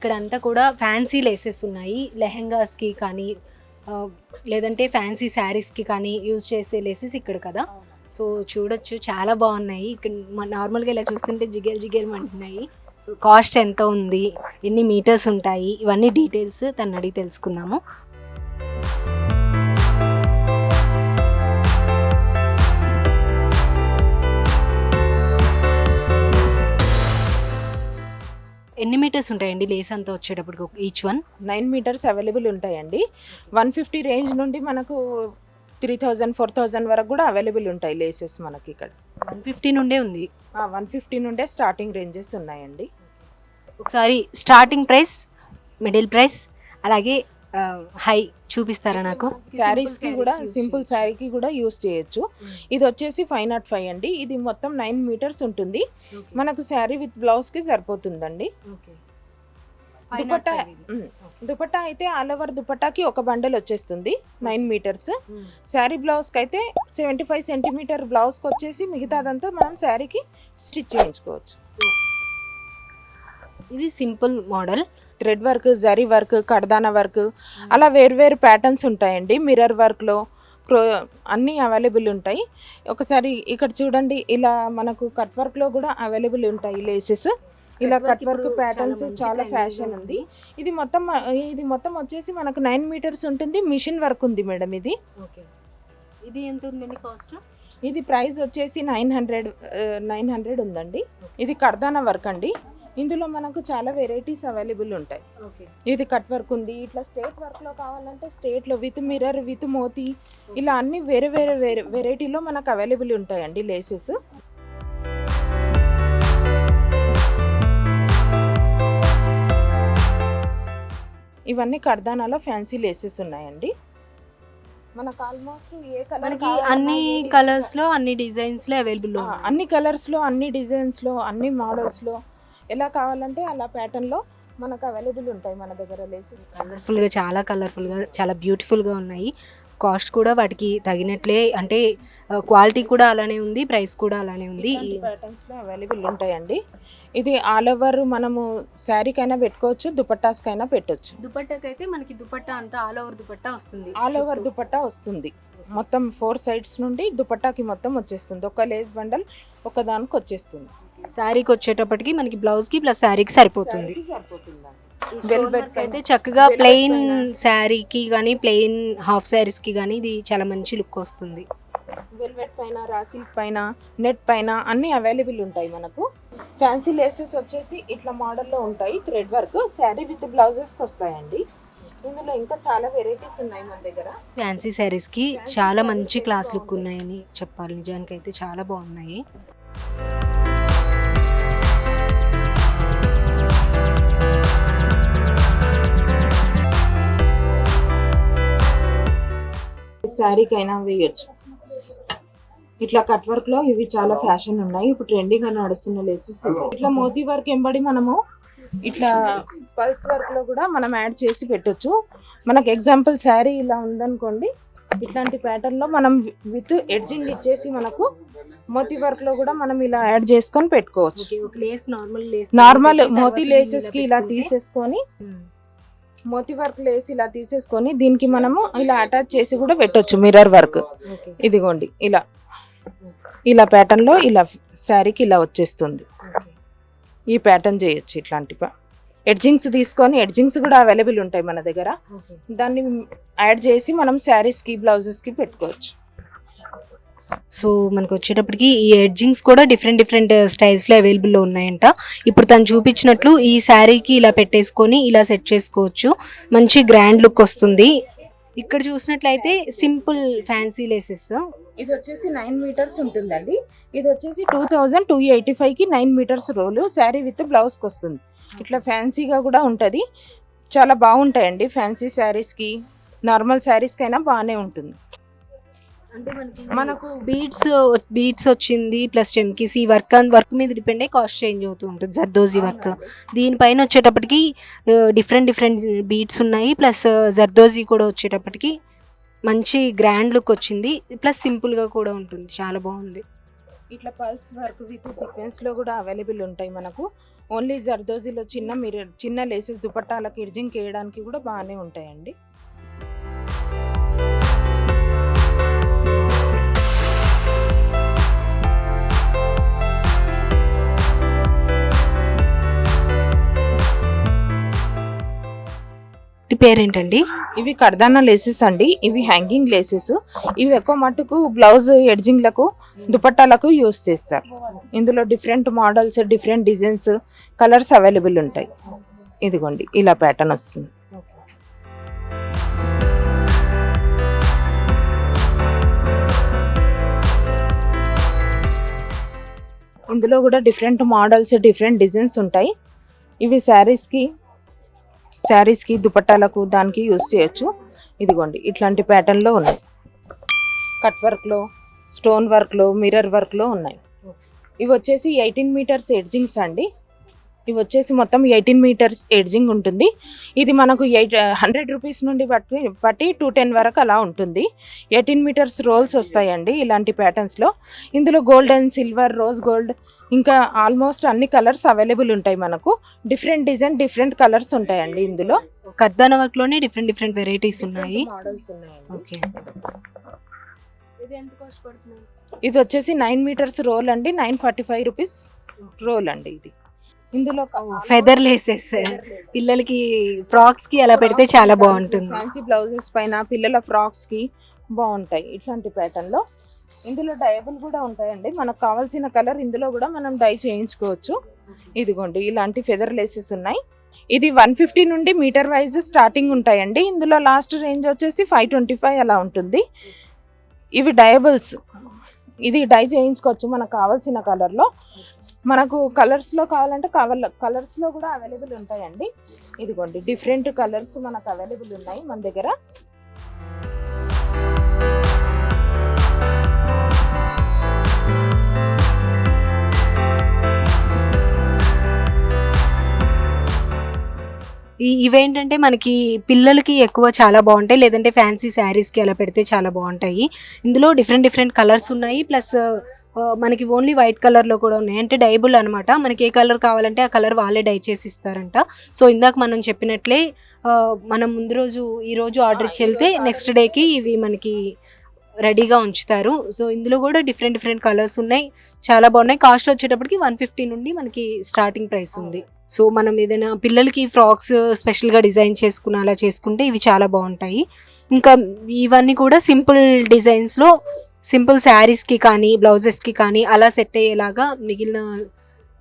ఇక్కడంతా కూడా fancy laces ఉన్నాయి. లెహెంగాస్‌కి కానీ లేదంటే ఫ్యాన్సీ శారీస్‌కి కానీ యూజ్ చేసే లేసెస్ ఇక్కడ కదా. సో చూడొచ్చు చాలా బాగున్నాయి. ఇక్కడ నార్మల్గా ఇలా చూస్తుంటే జిగేల్ అంటున్నాయి. సో కాస్ట్ ఎంత ఉంది, ఎన్ని మీటర్స్ ఉంటాయి, ఇవన్నీ డీటెయిల్స్ తను అడిగి తెలుసుకుందాము. ఎన్ని మీటర్స్ ఉంటాయండి లేస్ అంతా వచ్చేటప్పుడు ఈచ్ వన్? 9 మీటర్స్ అవైలబుల్ ఉంటాయండి. 150 రేంజ్ నుండి మనకు 3000 4000 వరకు కూడా అవైలబుల్ ఉంటాయి లేసెస్ మనకి ఇక్కడ. 150 నుండే ఉంది. 150 నుండే స్టార్టింగ్ రేంజెస్ ఉన్నాయండి. ఒకసారి స్టార్టింగ్ ప్రైస్, మిడిల్ ప్రైస్, అలాగే హై చూపిస్తారా నాకు? శారీస్కి కూడా సింపుల్ శారీకి కూడా యూస్ చేయొచ్చు. ఇది వచ్చేసి 505 అండి. ఇది మొత్తం 9 మీటర్స్ ఉంటుంది. మనకు శారీ విత్ బ్లౌజ్కి సరిపోతుందండి. దుపట్టా అయితే ఆల్ ఓవర్ దుపట్టాకి ఒక బండల్ వచ్చేస్తుంది 9 మీటర్స్. శారీ బ్లౌజ్కి అయితే 75 సెంటీమీటర్ బ్లౌజ్కి వచ్చేసి మిగతాదంతా మనం శారీకి స్టిచ్ చేయించుకోవచ్చు. ఇది simple model. Thread work, zari work, కడ్దానా వర్క్ అలా వేరు ప్యాటర్న్స్ ఉంటాయండి. మిర్రర్ వర్క్లో అన్నీ అవైలబుల్ ఉంటాయి. ఒకసారి ఇక్కడ చూడండి, ఇలా మనకు కట్ వర్క్లో కూడా అవైలబుల్ ఉంటాయి లేసెస్. ఇలా కట్ వర్క్ ప్యాటర్న్స్ చాలా ఫ్యాషన్ ఉంది. ఇది మొత్తం వచ్చేసి మనకు 9 మీటర్స్ ఉంటుంది. మిషన్ వర్క్ ఉంది మేడం. ఇది ఎంత ఉందండి కాస్ట్? ఇది ప్రైస్ వచ్చేసి 900 ఉందండి. ఇది కడ్దానా వర్క్ అండి. ఇందులో మనకు చాలా వెరైటీస్ అవైలబుల్ ఉంటాయి. ఇది కట్ వర్క్ ఉంది. ఇట్లా స్ట్రేట్ వర్క్లో కావాలంటే స్ట్రేట్లో విత్ మిర్రర్ విత్ మోతీ ఇలా అన్ని వేరే వెరైటీలో మనకు అవైలబుల్ ఉంటాయండి లేసెస్. ఇవన్నీ కర్దానాలో ఫ్యాన్సీ లేసెస్ ఉన్నాయండి. మనకు ఆల్మోస్ట్ ఏ కలర్ అన్ని కలర్స్లో అన్ని డిజైన్స్లో అవైలబుల్, అన్ని కలర్స్లో అన్ని డిజైన్స్లో అన్ని మోడల్స్లో ఎలా కావాలంటే అలా ప్యాటర్న్లో మనకు అవైలబుల్ ఉంటాయి మన దగ్గర లేసెస్. కలర్ఫుల్గా, చాలా కలర్ఫుల్గా, చాలా బ్యూటిఫుల్గా ఉన్నాయి. కాస్ట్ కూడా వాటికి తగినట్లే, అంటే క్వాలిటీ కూడా అలానే ఉంది, ప్రైస్ కూడా అలానే ఉంది. ఈ ప్యాటర్న్స్లో అవైలబుల్ ఉంటాయండి. ఇది ఆల్ ఓవర్ మనము శారీకైనా పెట్టుకోవచ్చు, దుపట్టాస్కైనా పెట్టొచ్చు. దుపట్టాకైతే మనకి దుపట్టా అంతా ఆల్ ఓవర్ దుపట్టా వస్తుంది. ఆల్ ఓవర్ దుపట్టా వస్తుంది. మొత్తం 4 సైడ్స్ నుండి దుపట్టాకి మొత్తం వచ్చేస్తుంది. ఒక లేస్ బండల్ ఒక దానికి వచ్చేస్తుంది. శారీకి వచ్చేటప్పటికి మనకి బ్లౌజ్కి ప్లస్ శారీకి సరిపోతుంది. వెల్వెట్ అయితే చక్కగా ప్లెయిన్ శారీకి కానీ ప్లెయిన్ హాఫ్ శారీస్కి కానీ ఇది చాలా మంచి లుక్ వస్తుంది. వెల్వెట్ పైన, రా సిల్క్ పైన, నెట్ పైన అన్ని అవైలబుల్ ఉంటాయి మనకు. ఫ్యాన్సీ లేసెస్ వచ్చేసి ఇట్లా మోడల్లో ఉంటాయి. థ్రెడ్ వర్క్ శారీ విత్ బ్లౌజెస్కి వస్తాయండి. ఇందులో ఇంకా చాలా వెరైటీస్ ఉన్నాయి మన దగ్గర. ఫ్యాన్సీ శారీస్కి చాలా మంచి క్లాస్ లుక్ ఉన్నాయని చెప్పాలి. నిజానికి అయితే చాలా బాగున్నాయి. శారీకైనా వేయొచ్చు. ఇట్లా కట్ వర్క్ లో ఇవి చాలా ఫ్యాషన్ ఉన్నాయి. ఇప్పుడు ట్రెండింగ్ గా నడుస్తున్న లేసెస్. ఇట్లా మోతీ వర్క్ ఎంబడి మనము ఇట్లా పల్స్ వర్క్ లో కూడా మనం యాడ్ చేసి పెట్టొచ్చు. మనకు ఎగ్జాంపుల్ శారీ ఇలా ఉందనుకోండి, ఇట్లాంటి ప్యాటర్న్ లో మనం విత్ ఎడ్జింగ్ ఇచ్చేసి మనకు మోతీ వర్క్ లో కూడా మనం ఇలా యాడ్ చేసుకొని పెట్టుకోవచ్చు. నార్మల్ మోతీ లేసెస్ కి ఇలా తీసేసుకొని, మోతీ వర్క్ లేసి ఇలా తీసేసుకొని దీనికి మనము ఇలా అటాచ్ చేసి కూడా పెట్టొచ్చు. మిర్రర్ వర్క్ ఇదిగోండి, ఇలా ప్యాటర్న్ లో ఇలా శారీకి ఇలా వచ్చేస్తుంది. ఈ ప్యాటర్న్ చేయొచ్చు. ఇట్లాంటి ఎడ్జింగ్స్ తీసుకొని, ఎడ్జింగ్స్ కూడా అవైలబుల్ ఉంటాయి మన దగ్గర. దాన్ని యాడ్ చేసి మనం శారీస్కి బ్లౌజెస్కి పెట్టుకోవచ్చు. సో మనకు వచ్చేటప్పటికి ఈ ఎడ్జింగ్స్ కూడా డిఫరెంట్ స్టైల్స్లో అవైలబుల్లో ఉన్నాయంట. ఇప్పుడు తను చూపించినట్లు ఈ శారీకి ఇలా పెట్టేసుకొని ఇలా సెట్ చేసుకోవచ్చు. మంచి గ్రాండ్ లుక్ వస్తుంది. ఇక్కడ చూసినట్లయితే సింపుల్ ఫ్యాన్సీ లేసెస్. ఇది వచ్చేసి 9 మీటర్స్ ఉంటుందండి. ఇది వచ్చేసి 2285కి 9 మీటర్స్ రోలు శారీ విత్ బ్లౌజ్కి వస్తుంది. ఇట్లా ఫ్యాన్సీగా కూడా ఉంటుంది. చాలా బాగుంటాయండి. ఫ్యాన్సీ శారీస్కి, నార్మల్ శారీస్కైనా బాగానే ఉంటుంది. అంటే మనకు బీడ్స్ వచ్చింది ప్లస్ చెమ్కీస్. ఈ వర్క్ మీద డిపెండ్ అయ్యి కాస్ట్ చేంజ్ అవుతూ ఉంటుంది. జర్దోజీ వర్క్ దీనిపైన వచ్చేటప్పటికి డిఫరెంట్ బీడ్స్ ఉన్నాయి. ప్లస్ జర్దోజీ కూడా వచ్చేటప్పటికి మంచి గ్రాండ్ లుక్ వచ్చింది. ప్లస్ సింపుల్గా కూడా ఉంటుంది. చాలా బాగుంది. ఇట్లా పల్స్ వర్క్ విత్ సీక్వెన్స్ లో కూడా అవైలబుల్ ఉంటాయి మనకు. ఓన్లీ జర్దోజీలో చిన్న లేసెస్ దుపట్టాలకు ఎడ్జింగ్ వేయడానికి కూడా బాగానే ఉంటాయండి. పేరేంటండి? ఇవి కర్దానా లేసెస్ అండి. ఇవి హ్యాంగింగ్ లేసెస్. ఇవి ఎక్కువ మట్టుకు బ్లౌజ్ ఎడ్జింగ్లకు దుపట్టాలకు యూస్ చేస్తారు. ఇందులో different models, different designs, colours available ఉంటాయి. ఇదిగోండి ఇలా ప్యాటర్న్ వస్తుంది. ఇందులో కూడా డిఫరెంట్ మోడల్స్, డిఫరెంట్ డిజైన్స్ ఉంటాయి. ఇవి శారీస్కి దుపట్టాలకు దానికి యూస్ చేయొచ్చు. ఇదిగోండి ఇట్లాంటి ప్యాటర్న్లో ఉన్నాయి. కట్ వర్క్లో, స్టోన్ వర్క్లో, మిర్రర్ వర్క్లో ఉన్నాయి. ఇవి వచ్చేసి 18 మీటర్స్ ఎడ్జింగ్స్ అండి. ఇవి వచ్చేసి మొత్తం 18 మీటర్స్ ఎడ్జింగ్ ఉంటుంది. ఇది మనకు 100 రూపీస్ నుండి బట్టి 210 వరకు అలా ఉంటుంది. 18 మీటర్స్ రోల్స్ వస్తాయండి ఇలాంటి ప్యాటర్న్స్లో. ఇందులో గోల్డెన్, సిల్వర్, రోజ్ గోల్డ్, ఇంకా ఆల్మోస్ట్ అన్ని కలర్స్ అవైలబుల్ ఉంటాయి మనకు. డిఫరెంట్ డిజైన్, డిఫరెంట్ కలర్స్ ఉంటాయండి ఇందులో. కర్దానా వర్క్ లోనే డిఫరెంట్ వెరైటీస్ ఉన్నాయి. మోడల్స్ ఉన్నాయండి. ఓకే. ఇది ఎంత కాస్ట్ పడుతుంది? ఇది వచ్చేసి 9 మీటర్స్ రోల్ అండి. 945 రూపీస్ రోల్ అండి ఇది. ఇందులో ఫెదర్ లేసెస్ పిల్లలకి ఫ్రాక్స్ కి అలా పెడితే చాలా బాగుంటుంది. ఫ్యాన్సీ బ్లౌజెస్ పైన పిల్లల ఫ్రాక్స్ కి బాగుంటాయి ఇట్లాంటి ప్యాటర్న్ లో. ఇందులో డయబుల్ కూడా ఉంటాయండి. మనకు కావాల్సిన కలర్ ఇందులో కూడా మనం డై చేయించుకోవచ్చు. ఇదిగోండి ఇలాంటి ఫెదర్ లేసెస్ ఉన్నాయి. ఇది 150 నుండి మీటర్ వైజ్ స్టార్టింగ్ ఉంటాయండి. ఇందులో లాస్ట్ రేంజ్ వచ్చేసి 525 అలా ఉంటుంది. ఇవి డయబుల్స్. ఇది డై చేయించుకోవచ్చు మనకు కావాల్సిన కలర్లో. మనకు కలర్స్లో కావాలంటే కలర్స్లో కూడా అవైలబుల్ ఉంటాయండి. ఇదిగోండి డిఫరెంట్ కలర్స్ మనకు అవైలబుల్ ఉన్నాయి మన దగ్గర. ఇవేంటంటే మనకి పిల్లలకి ఎక్కువ చాలా బాగుంటాయి, లేదంటే ఫ్యాన్సీ శారీస్కి అలా పెడితే చాలా బాగుంటాయి. ఇందులో డిఫరెంట్ కలర్స్ ఉన్నాయి. ప్లస్ మనకి ఓన్లీ వైట్ కలర్లో కూడా ఉన్నాయి. అంటే డైబుల్ అనమాట. మనకి ఏ కలర్ కావాలంటే ఆ కలర్ వాళ్ళే డై చేసి ఇస్తారంట. సో ఇందాక మనం చెప్పినట్లే మనం ఈరోజు ఆర్డర్ ఇచ్చి వెళ్తే నెక్స్ట్ డేకి ఇవి మనకి రెడీగా ఉంచుతారు. సో ఇందులో కూడా డిఫరెంట్ కలర్స్ ఉన్నాయి, చాలా బాగున్నాయి. కాస్ట్ వచ్చేటప్పటికి 150 నుండి మనకి స్టార్టింగ్ ప్రైస్ ఉంది. సో మనం ఏదైనా పిల్లలకి ఫ్రాక్స్ స్పెషల్గా డిజైన్ అలా చేసుకుంటే ఇవి చాలా బాగుంటాయి. ఇంకా ఇవన్నీ కూడా సింపుల్ డిజైన్స్లో సింపుల్ శారీస్కి కానీ బ్లౌజెస్కి కానీ అలా సెట్ అయ్యేలాగా మిగిలిన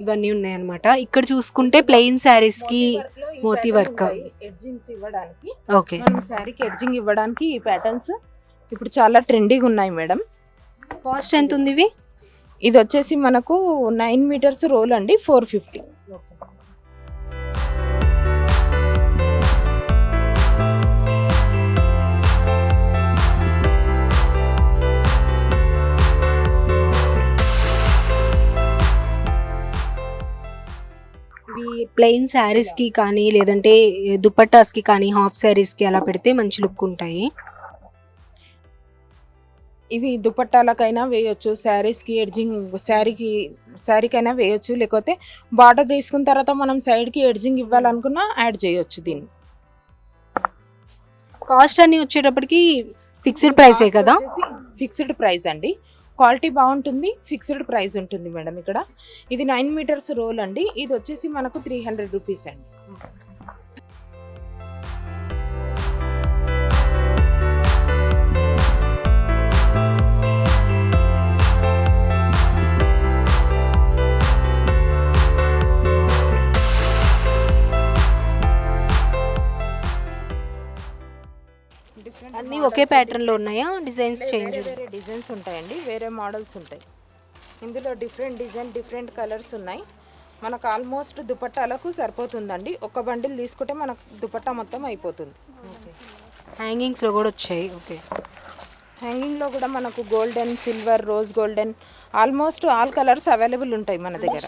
ఇవన్నీ ఉన్నాయన్నమాట. ఇక్కడ చూసుకుంటే ప్లెయిన్ శారీస్కి మోతీ వర్క్ ఎడ్జింగ్స్ ఇవ్వడానికి, ఓకే, శారీకి ఎడ్జింగ్ ఇవ్వడానికి ఈ ప్యాటర్న్స్ ఇప్పుడు చాలా ట్రెండీగా ఉన్నాయి మేడం. కాస్ట్ ఎంత ఉంది ఇవి? ఇది వచ్చేసి మనకు 9 మీటర్స్ రోల్ అండి, 450. ఇవి ప్లెయిన్ శారీస్కి కానీ లేదంటే దుపట్టాస్కి కానీ హాఫ్ శారీస్కి అలా పెడితే మంచి లుక్ ఉంటాయి. ఇవి దుపట్టాలకైనా వేయొచ్చు, శారీస్కి ఎడ్జింగ్ శారీకైనా వేయొచ్చు, లేకపోతే బార్డర్ తీసుకున్న తర్వాత మనం సైడ్కి ఎడ్జింగ్ ఇవ్వాలనుకున్నా యాడ్ చేయొచ్చు. దీన్ని కాస్ట్ అన్ని వచ్చేటప్పటికి ఫిక్స్డ్ ప్రైసే కదా? ఫిక్స్డ్ ప్రైస్ అండి. క్వాలిటీ బాగుంటుంది, ఫిక్స్డ్ ప్రైస్ ఉంటుంది మేడం. ఇక్కడ ఇది 9 మీటర్స్ రోల్ అండి. ఇది వచ్చేసి మనకు 300 రూపీస్ అండి. అన్నీ ఒకే ప్యాటర్న్ లో ఉన్నాయా? Designs change? వేరే డిజైన్స్ ఉంటాయండి, వేరే మోడల్స్ ఉంటాయి. ఇందులో డిఫరెంట్ డిజైన్, డిఫరెంట్ కలర్స్ ఉన్నాయి. మనకు ఆల్మోస్ట్ దుపట్టాలకు సరిపోతుందండి. ఒక బండిల్ తీసుకుంటే మనకు దుపట్టా మొత్తం అయిపోతుంది. హ్యాంగింగ్స్ లో కూడా వచ్చాయి. ఓకే, హ్యాంగింగ్ లో కూడా మనకు golden, silver, rose golden almost all colours available ఉంటాయి మన దగ్గర.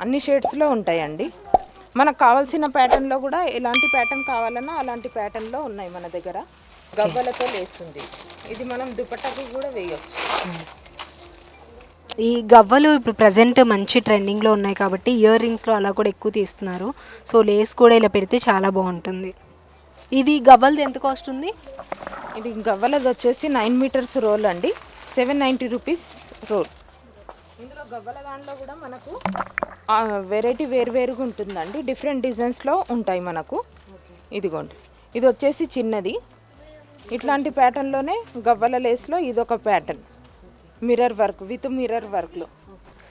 అన్ని షేడ్స్ లో ఉంటాయండి. మనకు కావాల్సిన ప్యాటర్న్ లో కూడా ఎలాంటి ప్యాటర్న్ కావాలన్నా అలాంటి ప్యాటర్న్ లో ఉన్నాయి మన దగ్గర. గవ్వలతో లేస్తుంది. ఇది మనం దుపట్టాకి కూడా వేయొచ్చు. ఈ గవ్వలు ఇప్పుడు ప్రజెంట్ మంచి ట్రెండింగ్లో ఉన్నాయి కాబట్టి ఇయర్ రింగ్స్లో అలా కూడా ఎక్కువ తీస్తున్నారు. సో లేస్ కూడా ఇలా పెడితే చాలా బాగుంటుంది. ఇది గవ్వలది ఎంత కాస్ట్ ఉంది? ఇది గవ్వలది వచ్చేసి 9 మీటర్స్ రోల్ అండి, 790 రూపీస్ రోల్. ఇందులో గవ్వల దాంట్లో కూడా మనకు వెరైటీ వేరువేరుగా ఉంటుందండి, డిఫరెంట్ డిజైన్స్లో ఉంటాయి మనకు. ఇదిగోండి, ఇది వచ్చేసి చిన్నది. ఇట్లాంటి ప్యాటర్న్లోనే గవ్వల లేస్లో ఇదొక pattern, mirror work with mirror వర్క్లో.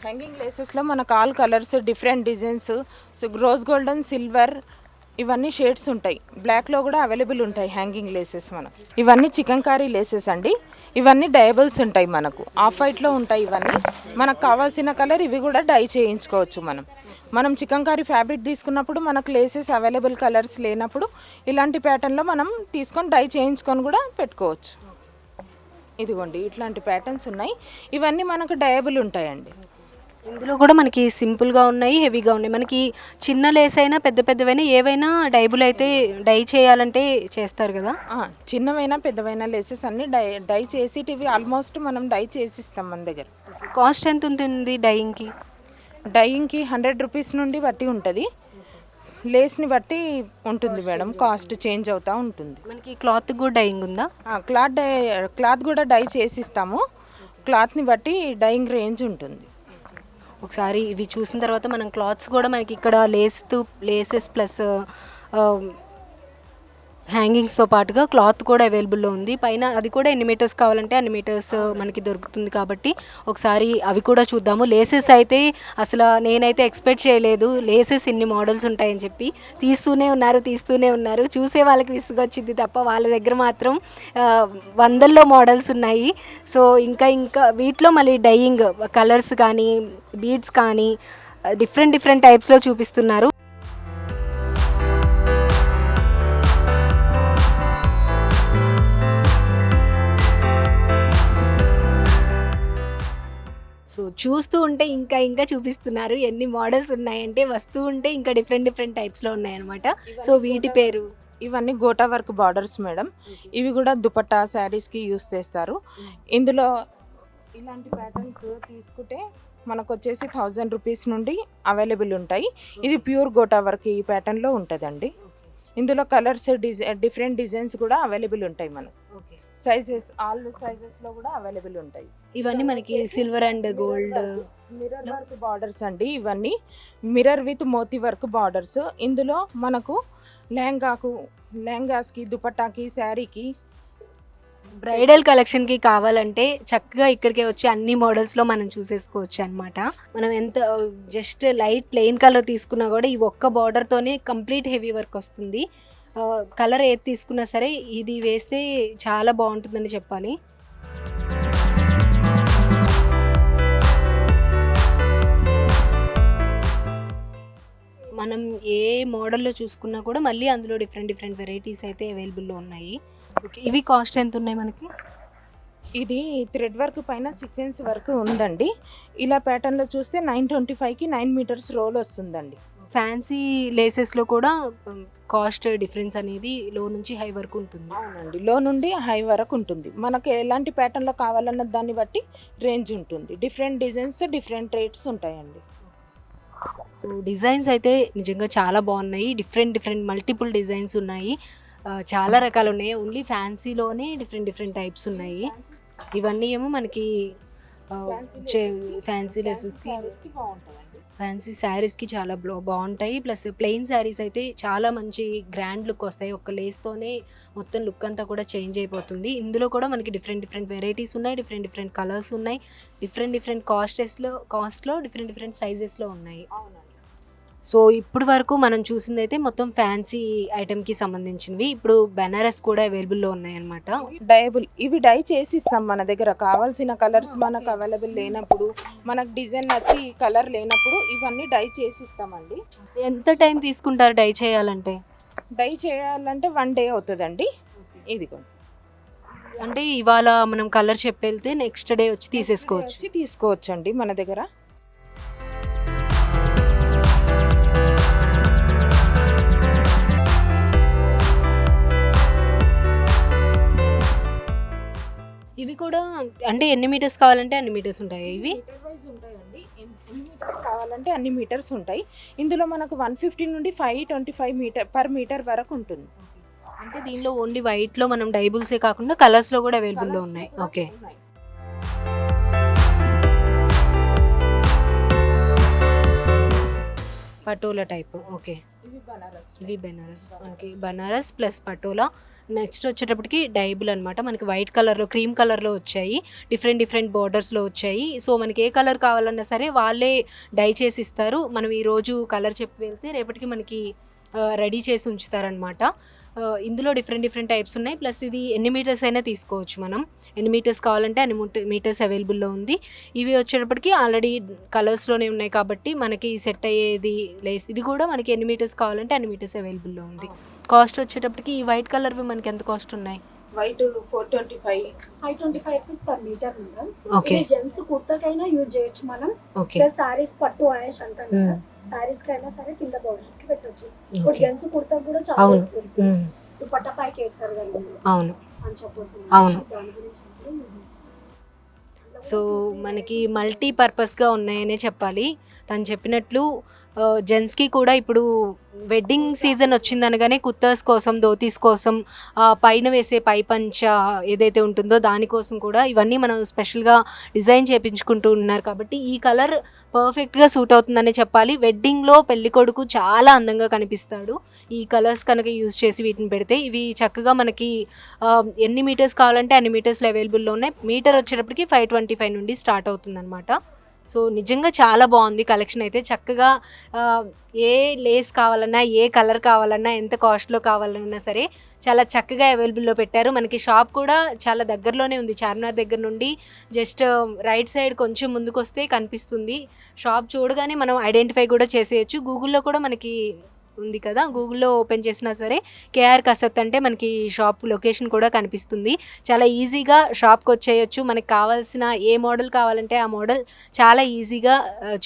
హ్యాంగింగ్ లేసెస్లో మనకు all colours, different designs, rose golden, silver ఇవన్నీ షేడ్స్ ఉంటాయి. బ్లాక్లో కూడా అవైలబుల్ ఉంటాయి హ్యాంగింగ్ లేసెస్ మనకు. ఇవన్నీ చికంకారీ లేసెస్ అండి, ఇవన్నీ డయబుల్స్ ఉంటాయి మనకు, ఆఫ్ వైట్లో ఉంటాయి ఇవన్నీ. మనకు కావాల్సిన కలర్ ఇవి కూడా డై చేయించుకోవచ్చు. మనం చికంకారీ ఫ్యాబ్రిక్ తీసుకున్నప్పుడు మనకు లేసెస్ అవైలబుల్ కలర్స్ లేనప్పుడు ఇలాంటి ప్యాటర్న్లో మనం తీసుకొని డై చేయించుకొని కూడా పెట్టుకోవచ్చు. ఇదిగోండి, ఇట్లాంటి ప్యాటర్న్స్ ఉన్నాయి, ఇవన్నీ మనకు డయబుల్ ఉంటాయండి. ఇందులో కూడా మనకి సింపుల్గా ఉన్నాయి, హెవీగా ఉన్నాయి. మనకి చిన్న లేస్ అయినా పెద్ద పెద్దవైనా ఏవైనా డైబుల్ అయితే డై చేయాలంటే చేస్తారు కదా. చిన్నవైనా పెద్దవైనా లేసెస్ అన్నీ డై చేసేటివి ఆల్మోస్ట్ మనం డై చేసిస్తాం మన దగ్గర. కాస్ట్ ఎంత ఉంటుంది డైయింగ్కి? డైయింగ్కి 100 రూపీస్ నుండి బట్టి ఉంటుంది, లేస్ని బట్టి ఉంటుంది మేడం, కాస్ట్ చేంజ్ అవుతూ ఉంటుంది. మనకి క్లాత్ కూడా డైయింగ్ ఉందా? క్లాత్ కూడా డై చేసిస్తాము, క్లాత్ని బట్టి డైయింగ్ రేంజ్ ఉంటుంది. ఒకసారి ఇవి చూసిన తర్వాత మనం క్లాత్స్ కూడా మనకి ఇక్కడ లేసెస్ ప్లస్ హ్యాంగింగ్స్తో పాటుగా క్లాత్ కూడా అవైలబుల్లో ఉంది. పైన అది కూడా ఎన్ని మీటర్స్ కావాలంటే అన్ని మీటర్స్ మనకి దొరుకుతుంది కాబట్టి ఒకసారి అవి కూడా చూద్దాము. లేసెస్ అయితే అసలు నేనైతే ఎక్స్పెక్ట్ చేయలేదు లేసెస్ ఇన్ని మోడల్స్ ఉంటాయని చెప్పి. తీస్తూనే ఉన్నారు, చూసే వాళ్ళకి విసుగొచ్చింది తప్ప వాళ్ళ దగ్గర మాత్రం వందల్లో మోడల్స్ ఉన్నాయి. సో ఇంకా వీటిలో మళ్ళీ డైయింగ్ కలర్స్ కానీ బీడ్స్ కానీ డిఫరెంట్ టైప్స్లో చూపిస్తున్నారు. సో చూస్తూ ఉంటే ఇంకా చూపిస్తున్నారు. ఎన్ని మోడల్స్ ఉన్నాయంటే వస్తూ ఉంటే ఇంకా డిఫరెంట్ టైప్స్లో ఉన్నాయన్నమాట. సో వీటి పేరు? ఇవన్నీ గోటా వర్క్ బార్డర్స్ మేడం, ఇవి కూడా దుపట్టా శారీస్కి యూస్ చేస్తారు. ఇందులో ఇలాంటి ప్యాటర్న్స్ తీసుకుంటే మనకు వచ్చేసి 1000 రూపీస్ నుండి అవైలబుల్ ఉంటాయి. ఇది ప్యూర్ గోటా వర్క్ ఈ ప్యాటర్న్లో ఉంటుందండి. ఇందులో కలర్స్ డిఫరెంట్ డిజైన్స్ కూడా అవైలబుల్ ఉంటాయి మనకు. సైజెస్ ఆల్ సైజెస్లో కూడా అవైలబుల్ ఉంటాయి. ఇవన్నీ మనకి silver and gold mirror work borders అండి, ఇవన్నీ మిర్రర్ విత్ మోతీ వర్క్ బార్డర్స్. ఇందులో మనకు లెహంగాస్కి, దుపట్టాకి, శారీకి, బ్రైడల్ కలెక్షన్కి కావాలంటే చక్కగా ఇక్కడికే వచ్చి అన్ని మోడల్స్లో మనం చూసేసుకోవచ్చు అనమాట. మనం ఎంత జస్ట్ లైట్ ప్లెయిన్ కలర్ తీసుకున్నా కూడా ఈ ఒక్క బార్డర్తోనే కంప్లీట్ హెవీ వర్క్ వస్తుంది. కలర్ ఏది తీసుకున్నా సరే ఇది వేస్తే చాలా బాగుంటుందని చెప్పాలి. మనం ఏ మోడల్లో చూసుకున్నా కూడా మళ్ళీ అందులో డిఫరెంట్ వెరైటీస్ అయితే అవైలబుల్లో ఉన్నాయి. ఓకే, ఇవి కాస్ట్ ఎంత ఉన్నాయి మనకి? ఇది థ్రెడ్ వర్క్ పైన సీక్వెన్స్ వర్క్ ఉందండి. ఇలా ప్యాటర్న్లో చూస్తే 925కి 9 మీటర్స్ రోల్ వస్తుందండి. ఫ్యాన్సీ లేసెస్లో కూడా కాస్ట్ డిఫరెన్స్ అనేది లో నుంచి హై వరకు ఉంటుంది. అవునండి, లో నుండి హై వరకు ఉంటుంది. మనకు ఎలాంటి ప్యాటర్న్లో కావాలన్న దాన్ని బట్టి రేంజ్ ఉంటుంది. డిఫరెంట్ డిజైన్స్, డిఫరెంట్ రేట్స్ ఉంటాయండి. సో డిజైన్స్ అయితే నిజంగా చాలా బాగున్నాయి. డిఫరెంట్ మల్టిపుల్ డిజైన్స్ ఉన్నాయి, చాలా రకాలు ఉన్నాయి. ఓన్లీ ఫ్యాన్సీలోనే డిఫరెంట్ టైప్స్ ఉన్నాయి. ఇవన్నీ ఏమో మనకి ఫ్యాన్సీ లెసెస్కి, ఫ్యాన్సీ శారీస్కి చాలా బాగుంటాయి. ప్లస్ ప్లెయిన్ శారీస్ అయితే చాలా మంచి గ్రాండ్ లుక్ వస్తాయి. ఒక్క లేస్తోనే మొత్తం లుక్ అంతా కూడా చేంజ్ అయిపోతుంది. ఇందులో కూడా మనకి డిఫరెంట్ వెరైటీస్ ఉన్నాయి, డిఫరెంట్ కలర్స్ ఉన్నాయి, డిఫరెంట్ కాస్ట్లో డిఫరెంట్ సైజెస్లో ఉన్నాయి. సో ఇప్పుడు వరకు మనం చూసింది అయితే మొత్తం ఫ్యాన్సీ ఐటెంకి సంబంధించినవి. ఇప్పుడు బెనారస్ కూడా అవైలబుల్లో ఉన్నాయన్నమాట. డయబుల్, ఇవి డై చేసి ఇస్తాం మన దగ్గర. కావాల్సిన కలర్స్ మనకు అవైలబుల్ లేనప్పుడు, మనకు డిజైన్ నచ్చి కలర్ లేనప్పుడు ఇవన్నీ డై చేసి ఇస్తామండి. ఎంత టైం తీసుకుంటారు డై చేయాలంటే? డై చేయాలంటే 1 డే అవుతుందండి. ఇదిగోండి, అంటే ఇవాళ మనం కలర్ చెప్పి వెళ్తే నెక్స్ట్ డే వచ్చి తీసుకోవచ్చండి మన దగ్గర. ఇవి కూడా అంటే ఎన్ని మీటర్స్ కావాలంటే అన్ని మీటర్స్ ఉంటాయి ఇవి? మీటర్ వైజ్ ఉంటాయండి. ఎన్ని మీటర్స్ కావాలంటే అన్ని మీటర్స్ ఉంటాయి. ఇందులో మనకు 150 నుండి 525 మీటర్ పర్ మీటర్ వరకు ఉంటుంది. అంటే దీనిలో ఓన్లీ వైట్లో మనం డైబుల్సే కాకుండా కలర్స్లో కూడా అవైలబుల్లో ఉన్నాయి. ఓకే. పటోలా టైప్. ఓకే. ఇవి Banaras. Okay, Banaras plus Patola. Next వచ్చేటప్పటికి డైబుల్ అనమాట. మనకి వైట్ కలర్లో, క్రీమ్ కలర్లో వచ్చాయి, డిఫరెంట్ బోర్డర్స్లో వచ్చాయి. సో మనకి ఏ కలర్ కావాలన్నా సరే వాళ్ళే డై చేసి ఇస్తారు. మనం ఈరోజు కలర్ చెప్పి వెళ్తే రేపటికి మనకి రెడీ చేసి ఉంచుతారనమాట. ఇందులో డిఫరెంట్ టైప్స్ ఉన్నాయి. ప్లస్ ఇది ఎన్ని మీటర్స్ అయినా తీసుకోవచ్చు మనం. ఎన్ని మీటర్స్ కావాలంటే అన్ని మీటర్స్ అవైలబుల్లో ఉంది. ఇవి వచ్చేటప్పటికి ఆల్రెడీ కలర్స్లోనే ఉన్నాయి కాబట్టి మనకి సెట్ అయ్యేది లేస్. ఇది కూడా మనకి ఎన్ని మీటర్స్ కావాలంటే అన్ని మీటర్స్ అవైలబుల్లో ఉంది. కాస్ట్ వచ్చేటప్పటికి ఈ వైట్ కలర్వి మనకి ఎంత కాస్ట్ ఉన్నాయి? White 425, 525 rupees per metre madam. Okay. ఇది జెంట్స్ కుర్తాకైనా యూజ్ చేయొచ్చు మనం. ఓకే. ప్లస్ సారీస్ పట్టు ఆయేష్ అంటాం కదా, సారీస్ కైనా సరే కింద బోర్డర్స్ కి పెట్టొచ్చు. ఇప్పుడు జెంట్స్ కుర్తా కూడా చాలా అవును. వస్తుంది. దుపట్టా పైకి వేస్తారు కదా అవును. మంచి కోసం. అవును. దాని గురించి అంటే యూజ్ అవుతుంది. సో మనకి మల్టీపర్పస్గా ఉన్నాయనే చెప్పాలి. తను చెప్పినట్లు జెంట్స్కి కూడా ఇప్పుడు వెడ్డింగ్ సీజన్ వచ్చిందనగానే కుర్తాస్ కోసం, ధోతీస్ కోసం, పైన వేసే పై పంచ ఏదైతే ఉంటుందో దానికోసం కూడా ఇవన్నీ మనం స్పెషల్గా డిజైన్ చేయించుకుంటూ ఉన్నారు కాబట్టి ఈ కలర్ పర్ఫెక్ట్గా సూట్ అవుతుందనే చెప్పాలి. వెడ్డింగ్లో పెళ్ళికొడుకు చాలా అందంగా కనిపిస్తాడు ఈ కలర్స్ కనుక యూజ్ చేసి వీటిని పెడితే. ఇవి చక్కగా మనకి ఎన్ని మీటర్స్ కావాలంటే అన్ని మీటర్స్లో అవైలబుల్లో ఉన్నాయి. మీటర్ వచ్చేటప్పటికి 525 నుండి స్టార్ట్ అవుతుందన్నమాట. సో నిజంగా చాలా బాగుంది కలెక్షన్ అయితే. చక్కగా ఏ లేస్ కావాలన్నా, ఏ కలర్ కావాలన్నా, ఎంత కాస్ట్లో కావాలన్నా సరే చాలా చక్కగా అవైలబుల్లో పెట్టారు. మనకి షాప్ కూడా చాలా దగ్గరలోనే ఉంది. చార్మినార్ దగ్గర నుండి జస్ట్ రైట్ సైడ్ కొంచెం ముందుకు వస్తే కనిపిస్తుంది. షాప్ చూడగానే మనం ఐడెంటిఫై కూడా చేసేయచ్చు. గూగుల్లో కూడా మనకి ఉంది కదా, గూగుల్లో ఓపెన్ చేసినా సరే కేఆర్ కసత్ అంటే మనకి షాప్ లొకేషన్ కూడా కనిపిస్తుంది. చాలా ఈజీగా షాప్కి వచ్చేయచ్చు. మనకి కావాల్సిన ఏ మోడల్ కావాలంటే ఆ మోడల్ చాలా ఈజీగా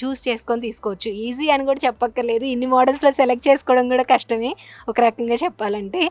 చూస్ చేసుకొని తీసుకోవచ్చు. ఈజీ అని కూడా చెప్పక్కర్లేదు, ఇన్ని మోడల్స్లో సెలెక్ట్ చేసుకోవడం కూడా కష్టమే ఒక రకంగా చెప్పాలంటే.